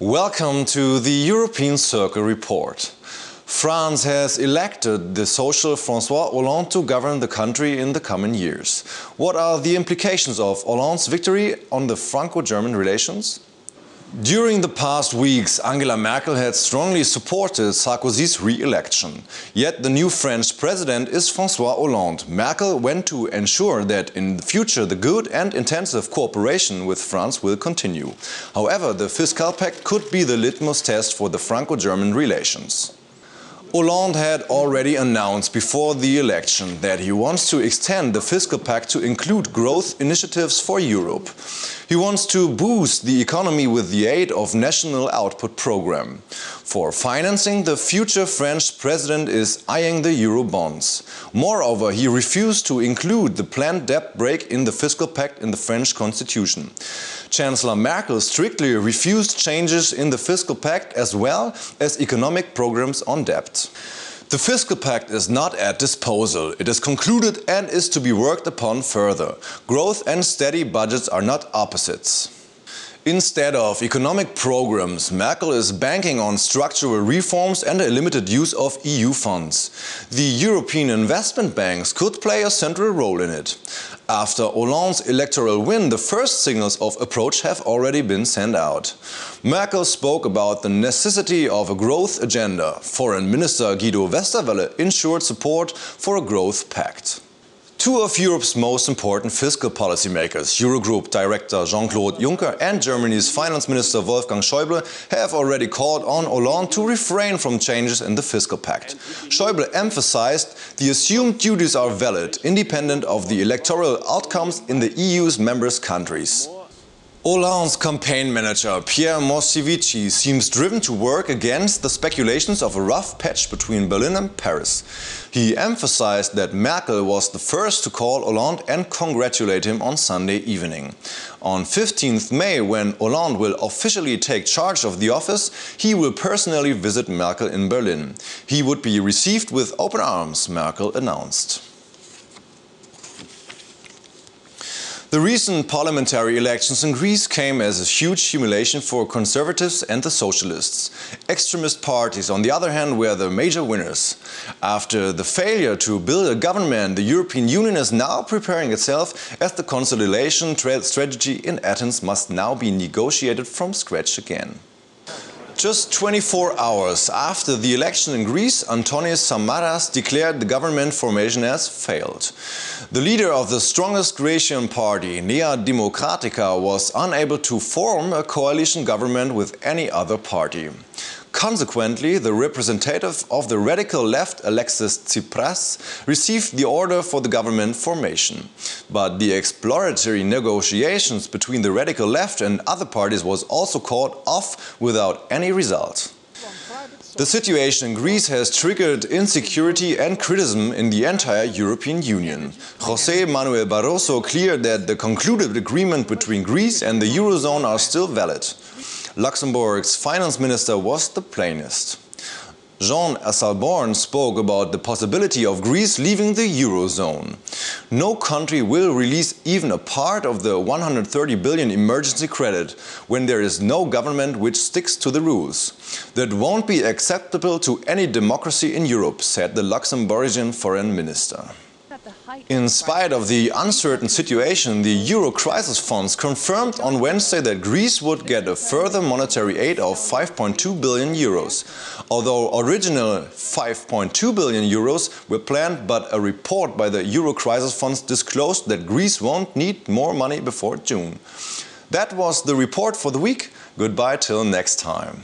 Welcome to the European Circle report. France has elected the social Francois Hollande to govern the country in the coming years. What are the implications of Hollande's victory on the Franco-German relations? During the past weeks, Angela Merkel had strongly supported Sarkozy's re-election. Yet the new French president is Francois Hollande. Merkel went to ensure that in the future the good and intensive cooperation with France will continue. However, the fiscal pact could be the litmus test for the Franco-German relations. Hollande had already announced before the election that he wants to extend the fiscal pact to include growth initiatives for Europe. He wants to boost the economy with the aid of National Output Programme. For financing, the future French president is eyeing the euro bonds. Moreover, he refused to include the planned debt break in the fiscal pact in the French constitution. Chancellor Merkel strictly refused changes in the fiscal pact as well as economic programs on debt. The fiscal pact is not at disposal. It is concluded and is to be worked upon further. Growth and steady budgets are not opposites. Instead of economic programs, Merkel is banking on structural reforms and a limited use of EU funds. The European investment banks could play a central role in it. After Hollande's electoral win, the first signals of approach have already been sent out. Merkel spoke about the necessity of a growth agenda. Foreign Minister Guido Westerwelle ensured support for a growth pact. Two of Europe's most important fiscal policymakers, Eurogroup Director Jean-Claude Juncker and Germany's Finance Minister Wolfgang Schäuble, have already called on Hollande to refrain from changes in the fiscal pact. Schäuble emphasized the assumed duties are valid, independent of the electoral outcomes in the EU's member countries. Hollande's campaign manager, Pierre Moscovici, seems driven to work against the speculations of a rough patch between Berlin and Paris. He emphasized that Merkel was the first to call Hollande and congratulate him on Sunday evening. On 15th May, when Hollande will officially take charge of the office, he will personally visit Merkel in Berlin. He would be received with open arms, Merkel announced. The recent parliamentary elections in Greece came as a huge humiliation for conservatives and the socialists. Extremist parties, on the other hand, were the major winners. After the failure to build a government, the European Union is now preparing itself as the consolidation strategy in Athens must now be negotiated from scratch again. Just 24 hours after the election in Greece, Antonis Samaras declared the government formation as failed. The leader of the strongest Grecian party, Nea Dimokratika, was unable to form a coalition government with any other party. Consequently, the representative of the radical left, Alexis Tsipras, received the order for the government formation. But the exploratory negotiations between the radical left and other parties was also called off without any result. The situation in Greece has triggered insecurity and criticism in the entire European Union. José Manuel Barroso cleared that the concluded agreement between Greece and the Eurozone are still valid. Luxembourg's finance minister was the plainest. Jean Asselborn spoke about the possibility of Greece leaving the Eurozone. No country will release even a part of the 130 billion emergency credit when there is no government which sticks to the rules. That won't be acceptable to any democracy in Europe, said the Luxembourgian foreign minister. In spite of the uncertain situation, the Euro crisis funds confirmed on Wednesday that Greece would get a further monetary aid of 5.2 billion euros. Although original 5.2 billion euros were planned, but a report by the Euro crisis funds disclosed that Greece won't need more money before June. That was the report for the week. Goodbye till next time.